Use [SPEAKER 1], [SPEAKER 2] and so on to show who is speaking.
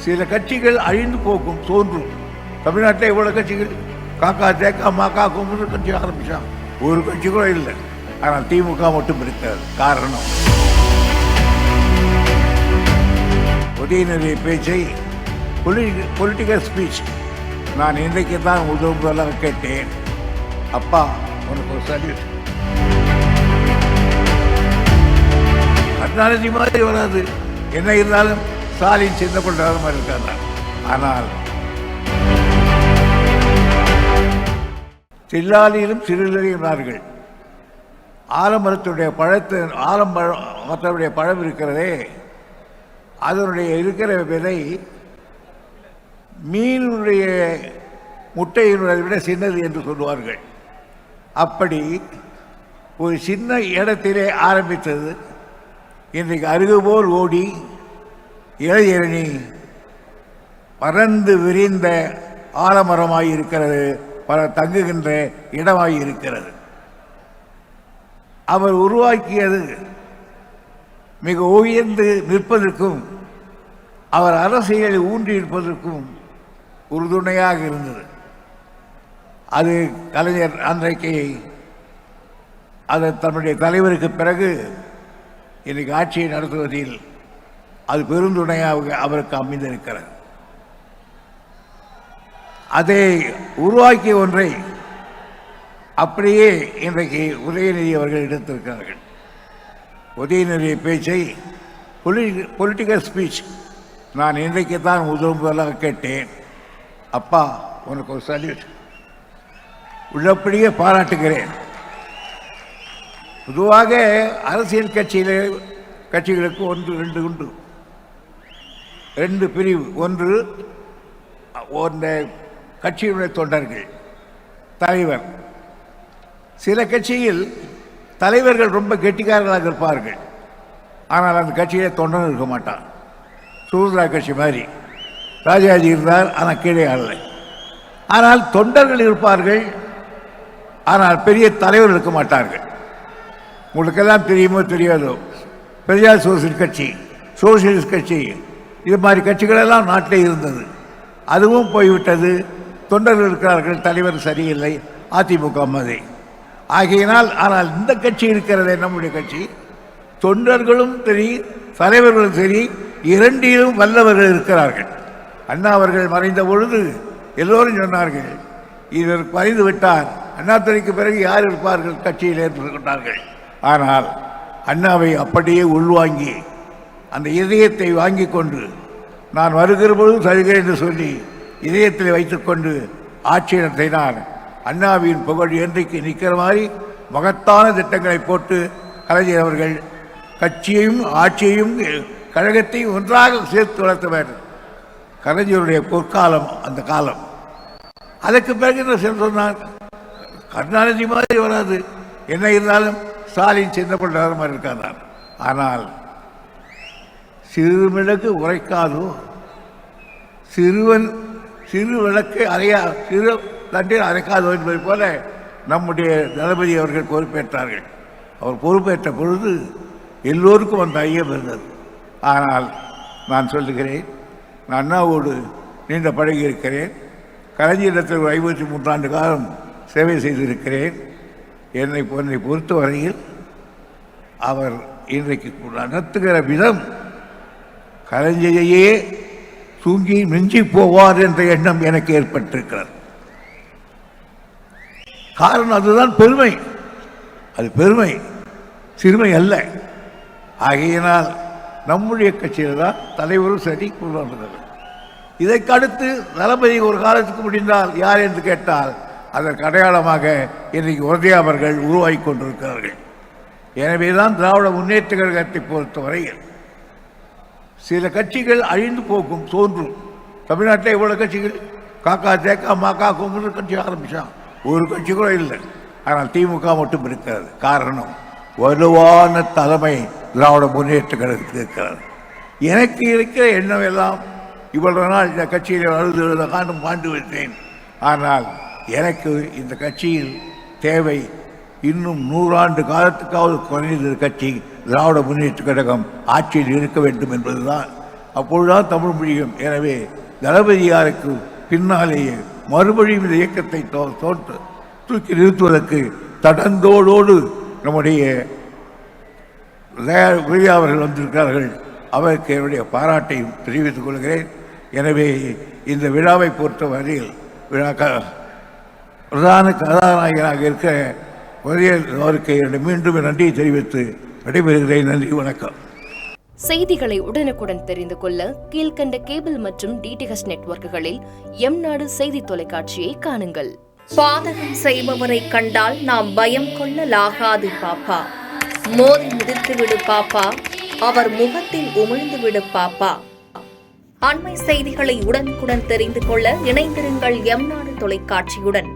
[SPEAKER 1] சில கட்சிகள் அழிந்து போகும் தோன்றும். தமிழ்நாட்டில் எவ்வளவு கட்சிகள் காக்கா தேக்கா மாக்கா கும்பு கட்சி ஆரம்பிச்சான், ஒரு கட்சி கூட இல்லை. ஆனால் திமுக மட்டும் இருக்கிறது. காரணம் உதயநிதி பேச்சை பொலிட்டிக்கல் ஸ்பீச் நான் இன்றைக்கு தான் முதலாக கேட்டேன். அப்பா உனக்கு ஒரு சல்யூட். கருணாநிதி மாதிரி வராது, என்ன இருந்தாலும் ஸ்டாலின் சின்ன பண்ணுற மாதிரி இருக்காங்க. ஆனால் சில்லாலியிலும் சிறுதறியினார்கள். ஆலமரத்துடைய ஆலமரத்துடைய பழம் இருக்கிறதே, அதனுடைய இருக்கிற விதை மீனுடைய முட்டையினுடைய விட சின்னது என்று சொல்லுவார்கள். அப்படி ஒரு சின்ன இடத்திலே ஆரம்பித்தது இன்றைக்கு அருகுபோல் ஓடி இளைஞரணி பறந்து விரிந்த ஆலமரமாய் இருக்கிறது, பல தங்குகின்ற இடமாய் இருக்கிறது. அவர் உருவாக்கியது மிக உயர்ந்து நிற்பதற்கும் அவர் அரசியலை ஊன்றியிருப்பதற்கும் உறுதுணையாக இருந்தது. அது கலைஞர் அன்றைக்கு அது தன்னுடைய தலைவருக்கு பிறகு இன்றைக்கு ஆட்சியை நடத்துவதில் அது பெருந்துணையாக அவருக்கு அமைந்திருக்கிறது. அதை உருவாக்கிய ஒன்றை அப்படியே இன்றைக்கு உதயநிதி அவர்கள் எடுத்திருக்கிறார்கள். உதயநிதி பேச்சை பொலிட்டிக்கல் ஸ்பீச் நான் இன்றைக்கு தான் முதலாக கேட்டேன். அப்பா உனக்கு ஒரு சல்யூட். உள்ளபடியே பாராட்டுகிறேன். பொதுவாக அரசியல் கட்சிகளுக்கு ரெண்டு உண்டு, ரெண்டு பிரிவு. ஒன்று கட்சியினுடைய தொண்டர்கள், தலைவர். சில கட்சியில் தலைவர்கள் ரொம்ப கெட்டிக்காரர்களாக இருப்பார்கள், ஆனால் அந்த கட்சியிலே தொண்டன் இருக்க மாட்டான். சுதந்திரா கட்சி மாதிரி ராஜாஜி இருந்தார், ஆனால் கீழே ஆளலை. ஆனால் தொண்டர்கள் இருப்பார்கள், ஆனால் பெரிய தலைவர் இருக்க மாட்டார்கள். உங்களுக்கெல்லாம் தெரியுமோ தெரியாதோ, பெரியா சோசியலிஸ்ட் கட்சி இது மாதிரி கட்சிகளெல்லாம் நாட்டில் இருந்தது. அதுவும் போய்விட்டது. தொண்டர்கள் இருக்கிறார்கள், தலைவர் சரியில்லை, அதிமுக மாதிரி ஆகையினால். ஆனால் இந்த கட்சி இருக்கிறதே நம்முடைய கட்சி, தொண்டர்களும் சரி தலைவர்களும் சரி இரண்டிலும் வல்லவர்கள் இருக்கிறார்கள். அண்ணா அவர்கள் மறைந்த பொழுது எல்லோரும் சொன்னார்கள், இவர் மறைந்து விட்டார், அண்ணாதுரைக்கு பிறகு யார் இருப்பார்கள் கட்சியில் ஏற்பட்டுக்கொண்டார்கள். ஆனால் அண்ணாவை அப்படியே உள்வாங்கி அந்த இதயத்தை வாங்கி கொண்டு நான் வருகிற பொழுது தருகிறேன் என்று சொல்லி இதயத்தில் வைத்துக்கொண்டு ஆட்சி நடத்தினார். அண்ணாவின் புகழ் என்றைக்கு நிற்கிற மாதிரி மகத்தான திட்டங்களை போட்டு கலைஞர் அவர்கள் கட்சியையும் ஆட்சியையும் கழகத்தையும் ஒன்றாக சேர்த்து வளர்த்தவர். கலைஞருடைய பொற்காலம் அந்த காலம். அதற்கு பிறகு என்ன சொன்னார், கருணாநிதி மாதிரி வராது, என்ன இருந்தாலும் ஸ்டாலின் சின்ன பண்ணுற மாதிரி இருக்கார். ஆனால் சிறு விளக்கு உரைக்காதோ, சிறு விளக்கு சிறு தண்டில் அரைக்காதோ என்பதை போல நம்முடைய தளபதி அவர்கள் பொறுப்பேற்றார்கள். அவர் பொறுப்பேற்ற பொழுது எல்லோருக்கும் அந்த ஐயம் இருந்தது. ஆனால் நான் சொல்லுகிறேன், நான் அண்ணாவோடு நீண்ட பழகி இருக்கிறேன். கலைஞரிடத்தில் 53 ஆண்டு காலம் சேவை செய்திருக்கிறேன். என்னை பொறுத்தவரையில் அவர் இன்றைக்கு நடத்துகிற விதம் கலைஞரையே தூங்கி மிஞ்சி போவார் என்ற எண்ணம் எனக்கு ஏற்பட்டிருக்கிறது. காரணம் அதுதான் பெருமை. அது பெருமை, சிறுமை அல்ல. ஆகையினால் நம்முடைய கட்சியில் தான் தலைவரும் சரி கொள்வார்கள். இதற்கு அடுத்து தளபதி ஒரு காலத்துக்கு முடிந்தால் யார் என்று கேட்டால் அதற்கு அடையாளமாக இன்றைக்கு உதயா அவர்கள் உருவாகி கொண்டிருக்கிறார்கள். எனவேதான் திராவிட முன்னேற்ற கழகத்தை பொறுத்தவரையில் சில கட்சிகள் அழிந்து போகும் தோன்றும். தமிழ்நாட்டில் எவ்வளவு கட்சிகள் காக்கா தேக்கா மாக்கா கும்பு கட்சி ஆரம்பிச்சான், ஒரு கட்சி கூட இல்லை. ஆனால் திமுக மட்டும் இருக்கிறது. காரணம் வலுவான தலைமை திராவிட முன்னேற்ற கழகத்தில் இருக்கிறது. எனக்கு இருக்கிற எண்ணம் எல்லாம் இவ்வளவு நாள் இந்த கட்சியில் 60 ஆண்டும் பாண்டு வைத்தேன். ஆனால் எனக்கு இந்த கட்சியில் தேவை இன்னும் 100 ஆண்டு காலத்துக்காவது குறைந்த கட்சி திராவிட முன்னேற்ற கழகம் ஆட்சியில் இருக்க வேண்டும் என்பதுதான். அப்பொழுதுதான் தமிழ் முடியும். எனவே தளபதியாருக்கு பின்னாலேயே மறுபடியும் இந்த இயக்கத்தை தூக்கி நிறுத்துவதற்கு தடந்தோடு நம்முடைய விஜயா அவர்கள் வந்திருக்கிறார்கள். அவருக்கு என்னுடைய பாராட்டையும் தெரிவித்துக் கொள்கிறேன். எனவே இந்த விழாவை பொறுத்த வரையில் பிரதான கதாநாயகனாக இருக்க அவருக்கு மீண்டும் நன்றியை தெரிவித்து விடைபெறுகிறேன். நன்றி, வணக்கம்.
[SPEAKER 2] செய்திகளை உடனுக்குடன் தெரிந்து கொள்ள கீழ்கண்ட கேபிள் மற்றும் டிடிஹெச் நெட்வொர்க்குகளில் எம்நாடு செய்தி தொலைக்காட்சியை காணுங்கள்.
[SPEAKER 3] பாதகம் செய்பவரை கண்டால் நாம் பயம் கொள்ளலாகாது பாப்பா. மோதி மிதித்து விடு பாப்பா, அவர் முகத்தில் உமிழ்ந்து விடு பாப்பா. அண்மை செய்திகளை உடனுக்குடன் தெரிந்து கொள்ள இணைந்திருங்கள் எம்நாடு தொலைக்காட்சியுடன்.